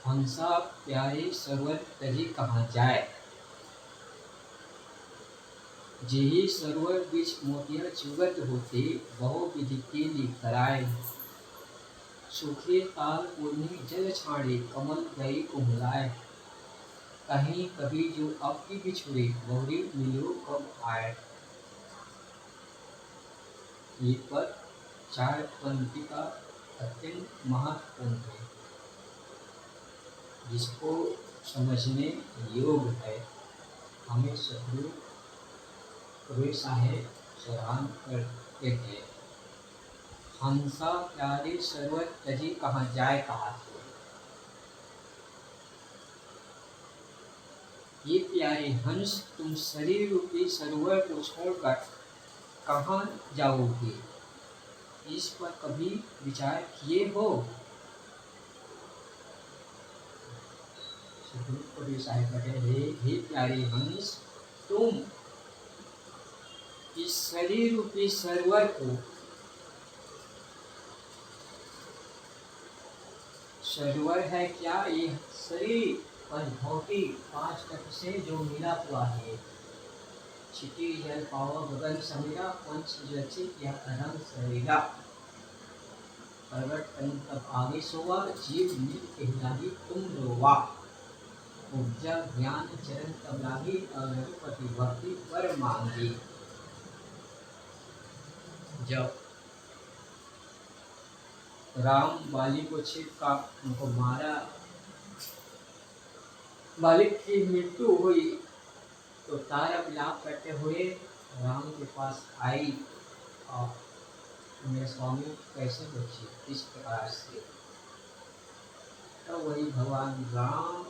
हंसा प्यारे सरवर तजी कहाँ जाए। जेहि सरवर बिच मोतिया चुगत होते, बहु विधि केली कराए। सूखे ताल पूर्णी जल छाड़े, कमल गई कुम्हलाए। कहीं कभी जो अब की बिछुड़े, बहुरी मिलो कब आए। ये पद चार पंक्ति का अत्यंत महत्वपूर्ण है, जिसको समझने योग्य है। हमें सदगुरु कबीर साहेब सराहन करते हैं। हंसा प्यारे सरवर तजी कहाँ जाए कहा से। ये प्यारे हंस, तुम शरीर रूपी सरोवर को छोड़कर कहाँ जाओगे, इस पर कभी विचार किए हो। सदगुरु कबीर साहेब कहते हैं, हे प्यारे हंस, तुम इस शरीर रूपी सरोवर को, सरोवर है क्या, ये शरीर पंचभौती पांच तत्व से जो मिला हुआ है। छिटी जल पावा गगन समीरा, पंच जचित यह अरंग शरीरा। पर्वत तन तब आगे सोवा, जीव नील कहलाही तुम रोवा। उपजा ज्ञान चरण तब लागी, रघुपति भक्ति पर मांगी। जब राम बाली को छीट का उनको मारा, बालिक की मृत्यु हुई, तो तारा विलाप करते हुए राम के पास आई और मेरे स्वामी कैसे बची, इस प्रकार से। तो वही भगवान राम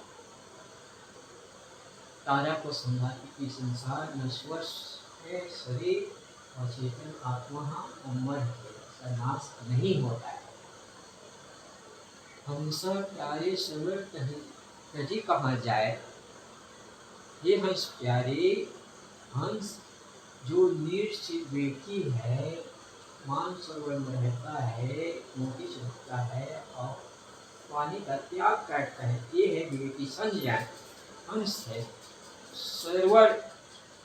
तारा को समझाते कि संसार नश्वर है, शरीर और चेतन आत्मा अमर है, इसका नाश नहीं होता है। हंसा प्यारे सरवर तजी कहाँ जाए। ये हंस प्यारे, हंस जो निर्जीव व्यक्ति है, मानसरोवर में रहता है, मोती चुभता है और पानी का त्याग करता है, ये है व्यक्ति संज्ञा। हंस है सरोवर,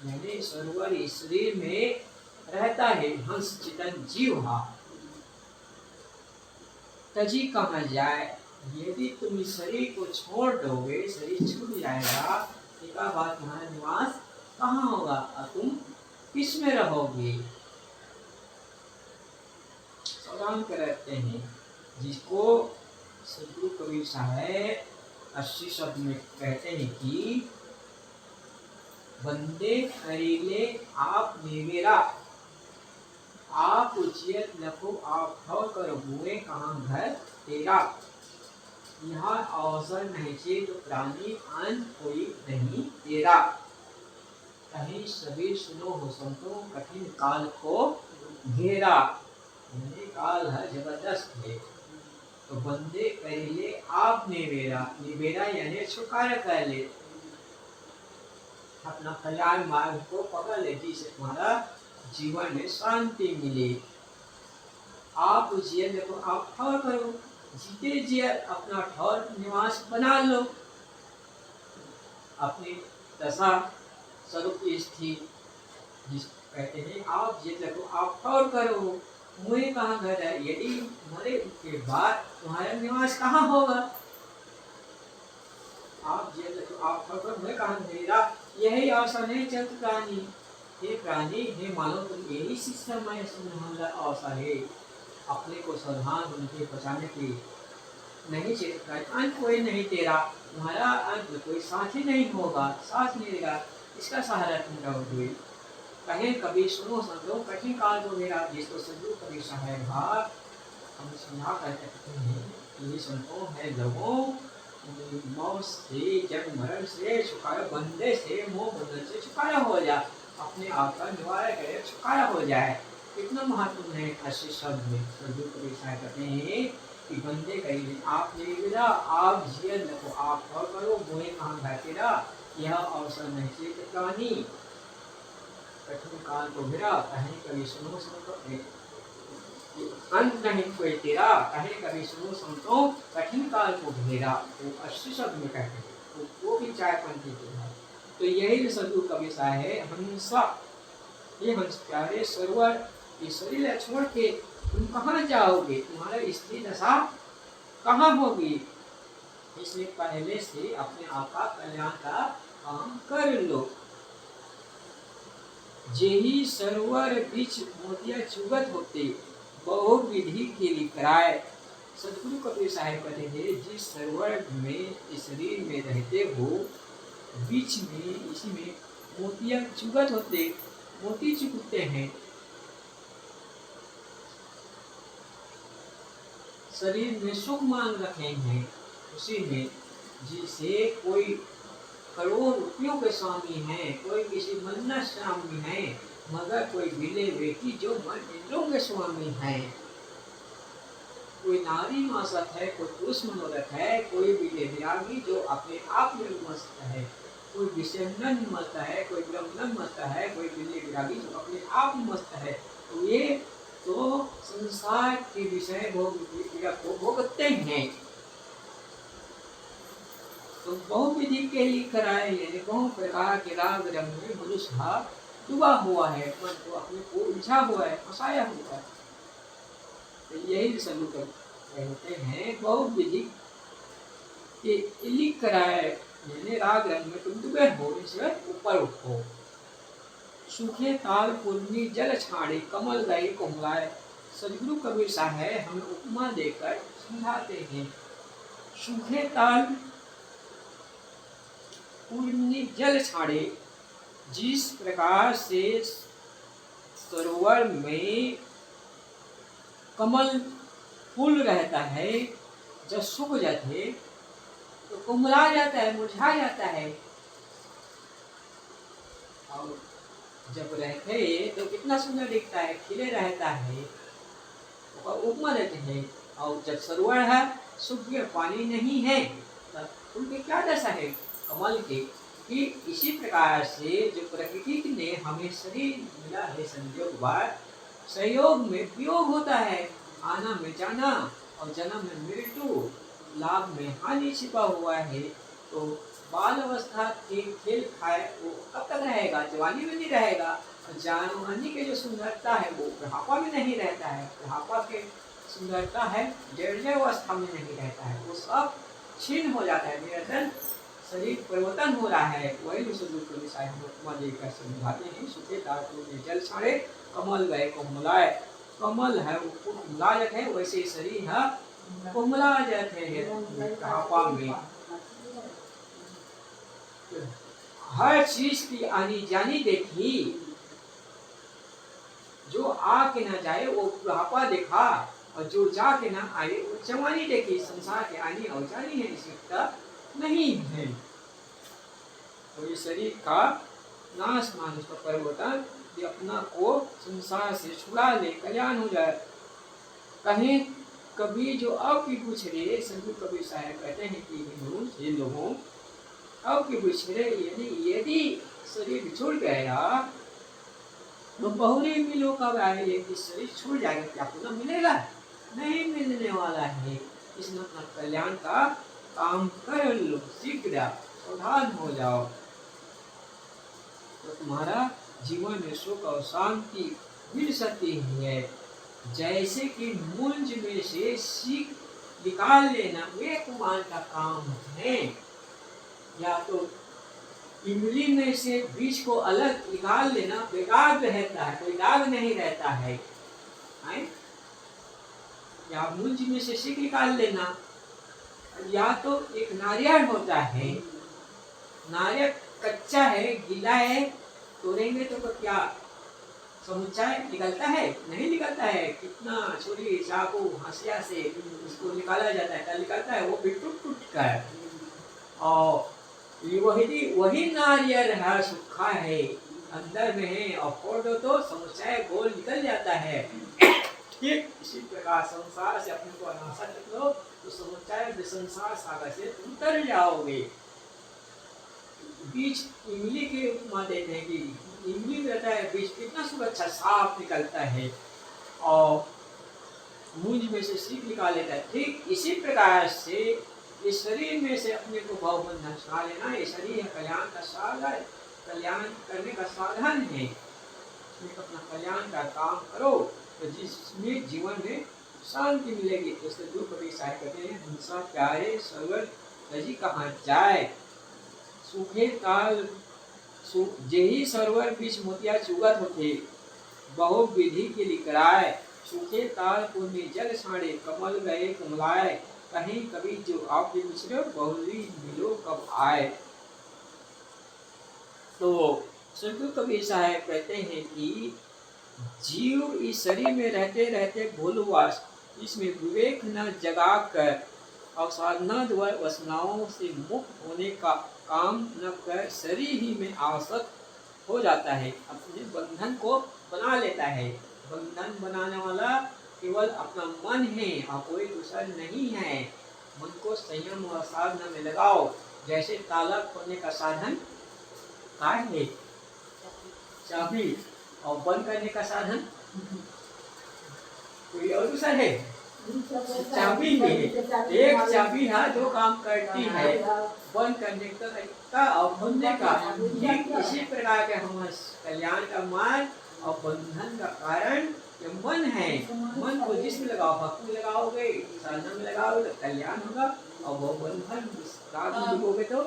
यानी सरोवर इस शरीर में रहता है, हंस चेतन जीव हा। तजी कहाँ जाए, यदि तुम इस शरीर को छोड़ दोगे, शरीर छूट जाएगा, एक बात तुम्हारा निवास कहाँ होगा और तुम किस में रहोगे। सवाल करते हैं, जिसको सदगुरु कबीर साहेब 80 शब्द में कहते हैं कि बंदे खरीले आप मेरा, आप उचित लखो आप ठौर करो, हुए कहाँ घर तेरा। यहाँ अवसर नहीं चे तो प्राणी अंत कोई नहीं तेरा। कहीं सभी सुनो हो संतो, कठिन काल को घेरा। ये काल है जबरदस्त है, तो बंदे करीले आप निवेरा, निवेरा यानी छुटकारा कर ले, अपना कल्याण मार्ग को पकड़ ले, जिससे तुम्हारा जीवन में शांति मिले। आप जिये देखो, आप ठौर करो, जीते जिये अपना ठौर निवास बना लो, अपनी दशा स्वरूप स्थिति, जिस कहते हैं आप जिये देखो आप ठौर करो, मुझे कहाँ घर है, यदि मरे के बाद तुम्हारा निवास कहाँ होगा। आप जिये देखो आप ठौर करो, मुझे कहाँ मेरा, यही अवसर है चंद्र प्राणी। हे प्राणी, हे मानो तुम यही शिक्षा में सुनने अवसर है, अपने को सावधान उनके बचाने की। नहीं चेत अंत कोई नहीं तेरा, तुम्हारा अंत कोई साथी नहीं होगा, साथ नहीं देगा, इसका सहारा तुम रहोगे। कहे कभी सुनो संतो, कठिन काल तो मेरा, जिसको सदगुरु कबीर साहेब हम समझा कर कहते हैं कि ये संतो है लोगों, मौत से जन्म मरण से छुटकारा, बंदे से मोह बंधन से छुटकारा हो जाए, अपने आप का निवारण करे, छुटकारा हो जाए। कितना महत्वपूर्ण है 80 शब्द में। सदगुरु कबीर साहेब कहते हैं कि बंदे कहिए आप निवेदा, आप जिये नको आप ठौर करो, मोहे कहाँ घर तेरा, यह अवसर नहीं चेत प्राणी, कठिन काल को गिरा। कहीं कभी सुनो सुनो तो अंत नहीं कोई तेरा, कहे कभी सुनो संतों कठिन काल को घेरा। वो 80 शब्द में कहते हैं, वो भी चाय पंथी के है। तो यही सदगुरु कबीर साहब है, हंसा ये हंस प्यारे सरवर, ये शरीर छोड़ के तुम कहाँ जाओगे, तुम्हारा स्त्री दशा कहाँ होगी, इसलिए पहले से अपने आप का कल्याण का काम कर लो। जेही सरोवर बीच मोतिया चुगत होते, बहु विधि के लिखराय। सदगुरु कबीर साहब कहते हैं, जिस सरोवर में इस शरीर में रहते हो, बीच में इसी में मोतिया चुगत होते, मोती चुगते हैं। शरीर में सुख मांग रखे हैं, उसी में जिसे कोई करोड़ रुपयों के स्वामी हैं, कोई किसी मन्नत स्वामी हैं, मगर कोई विले बेटी जो मन इंद्रों के स्वामी हैं। कोई नारी मासक है, कोई पुरुष मनोरथ है, कोई विले विरागी जो अपने आप में मस्त है, कोई विषयन मस्त है, कोई ब्रह्मन मस्त है, कोई विले विरागी जो अपने आप में मस्त है। तो ये तो संसार के विषय को भोगते हैं। तो बहु विधि के लिए कराए, यानी बहु प्रकार के राग रंग में मनुष्य डूबा हुआ है, मन को अपने को उलझा हुआ है, फंसाया हुआ है। तो यही सभी कहते हैं, बहु विधि के लिख कराए, यानी राग रंग में तुम डूबे हो, इससे ऊपर उठो। सूखे ताल पूर्णी जल छाड़े, कमल गए कोमलाए। सदगुरु कबीर साहब हमें उपमा देकर समझाते हैं। सूखे ताल पूर्णी जल छाड़े, जिस प्रकार से सरोवर में कमल फूल रहता है, जब सूख जाते तो कुमला जाता है, मुरझा जाता है, और जब रहते तो कितना सुंदर दिखता है, खिले रहता है, और उपमा देते हैं। और जब सरोवर है, सूख गया, पानी नहीं है, तब फूल की क्या दशा है कमल के। कि इसी प्रकार से जो प्रकृति ने हमें शरीर मिला है, संयोग सहयोग में वियोग होता है, आना में जाना और जन्म में मृत्यु, लाभ में हानि छिपा हुआ है। तो बाल अवस्था के खेल खाए वो कब तक रहेगा, जवानी में नहीं रहेगा। और जवानी के जो सुंदरता है वो बुढ़ापा में नहीं रहता है, बुढ़ापा के सुंदरता है जर्जर अवस्था में नहीं रहता है, वो सब क्षीण हो जाता है, निरंतर शरीर परिवर्तन हो रहा है। वही उपमा देकर समझाते हैं। सूखे ताल में जल छाड़े, कमल गए कोमलाए। कमल है वो कोमला जाते हैं, वैसे शरीर है कोमला जाते हैं बुढ़ापा में। हर चीज की आनी जानी देखी, जो आके ना जाए वो बुढ़ापा देखा, और जो जाके ना आए वो जवानी देखी। संसार के आनी और जानी है, इसका नहीं है। तो ये शरीर का नाश मानुष का परिवर्तन, ये अपना को संसार से छुड़ा ले, कल्याण हो जाए। कहीं कभी जो अब की पूछ रहे, संत कबीर साहब कहते हैं कि ये लोगों अब की पूछ रहे, यदि शरीर छूट गया तो बहुरी मिलो कब आए, यदि शरीर छूट जाएगा क्या पुनः मिलेगा, नहीं मिलने वाला है। इसमें अपना कल्याण का काम कर लो, शीघ्र सावधान हो जाओ, तो तुम्हारा जीवन में सुख और शांति मिल सकती है। जैसे कि मुंज में से सीख निकाल लेना वे कुमार का काम है, या तो इमली में से बीज को अलग निकाल लेना बेदाग रहता है, कोई दाग नहीं रहता है, या मुंज में से सीख निकाल लेना। या तो एक नारियल होता है, नारियल कच्चा है, गीला है, तोड़ेंगे तो क्या समुच्चा निकलता है, नहीं निकलता है। कितना छुरी चाकू हंसिया से उसको निकाला जाता है, निकलता है वो भी टूट टूट कर। और वही नारियल है, सूखा है, अंदर में है, और फोड़ दो तो समुच्चा गोल निकल जाता है। ठीक इसी प्रकार संसार से अपने को अनाशा कर लो तो समुच्चा संसार सागर से तुम तर जाओगे। बीज इमली के उपमा देते हैं कि इमली रहता है, बीज कितना सुरक्षा साफ निकलता है, और मुझ में से सीख निकाल लेता है। ठीक इसी प्रकार से इस शरीर में से अपने को भाव बंधन छुड़ा लेना, ये शरीर कल्याण का साधन, कल्याण करने का साधन है। इसमें अपना कल्याण का काम करो तो जिसमें जीवन में शांति मिलेगी। इसलिए दो कवि साहित्य कहते हैं, हिंसा प्यारे सरवर रजी कहाँ जाए, सूखे ताल जेही सरवर बीच मोतिया चुगत होते, बहु विधि के लिकराए, सूखे ताल को जल छाड़े, कमल गए कुमलाए, कहीं कभी जो आपके बिछड़े बहुरी मिलो कब आए। तो संत कबीर साहब कहते हैं कि जीव इस शरीर में रहते रहते भूलवास इसमें विवेक न जगा कर और साधना द्वारा वासनाओं से मुक्त होने का काम न कर शरीर ही में आसक्त हो जाता है, अपने बंधन को बना लेता है। बंधन बनाने वाला केवल अपना मन है और कोई दूसरा नहीं है। मन को संयम और साधना में लगाओ। जैसे ताला खोलने का साधन क्या है? चाबी। और बंद करने का साधन कोई और दूसरा है? चाबी है। एक चाबी है जो काम करती है, बंद करने का और खोलने का। ठीक इसी प्रकार के हम कल्याण का मार्ग और बंधन का कारण ये मन है। मन को जिसमें लगाओ, भक्ति में लगाओगे, साधना में लगाओगे तो कल्याण होगा, और वो बंधन राग में डूबोगे तो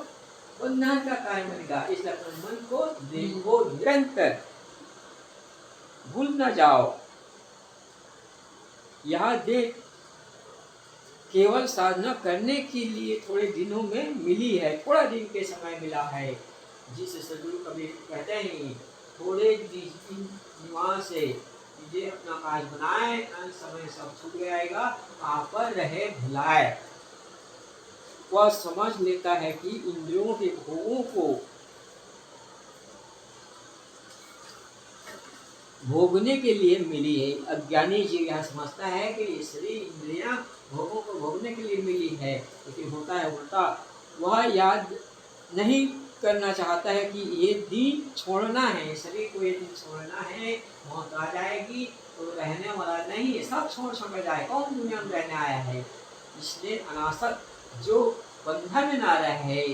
बंधन का कारण बनेगा। इसलिए अपने मन को देखो, निरंतर भूल न जाओ। यह देख केवल साधना करने के लिए थोड़े दिनों में मिली है, थोड़ा दिन के समय मिला है। जिस सदगुरु कबीर कहते हैं थोड़े दिन निवास से ये अपना काज बनाए, अंत समय सब छूट जाएगा, आप पर रहे भुलाए। वह समझ लेता है कि इंद्रियों के भोगों को भोगने के लिए मिली है। अज्ञानी जीव यह समझता है कि ये शरीर इंद्रियां भोगों को भोगने के लिए मिली है, लेकिन होता है उल्टा। वह याद नहीं करना चाहता है कि ये दिन छोड़ना है, शरीर को ये दिन छोड़ना है, मौत आ जाएगी तो रहने वाला नहीं है, सब छोड़ छोड़ जाए, कौन दुनिया में रहने आया है। इसलिए अनासक्त जो बंधन में ना रहे,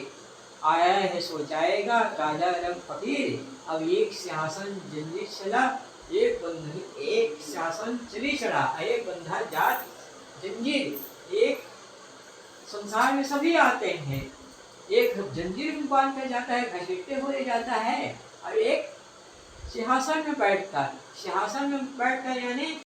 आया है सो जाएगा, राजा रंग फकीर। अब एक सिंहासन जंजीर चला, एक बंधन एक शासन चली चढ़ा, एक बंधा जात जंजीर। एक संसार में सभी आते हैं, एक जंजीर में बांध कर जाता है, घसीटते हुए जाता है, और एक सिंहासन में बैठता है। सिंहासन में बैठकर यानी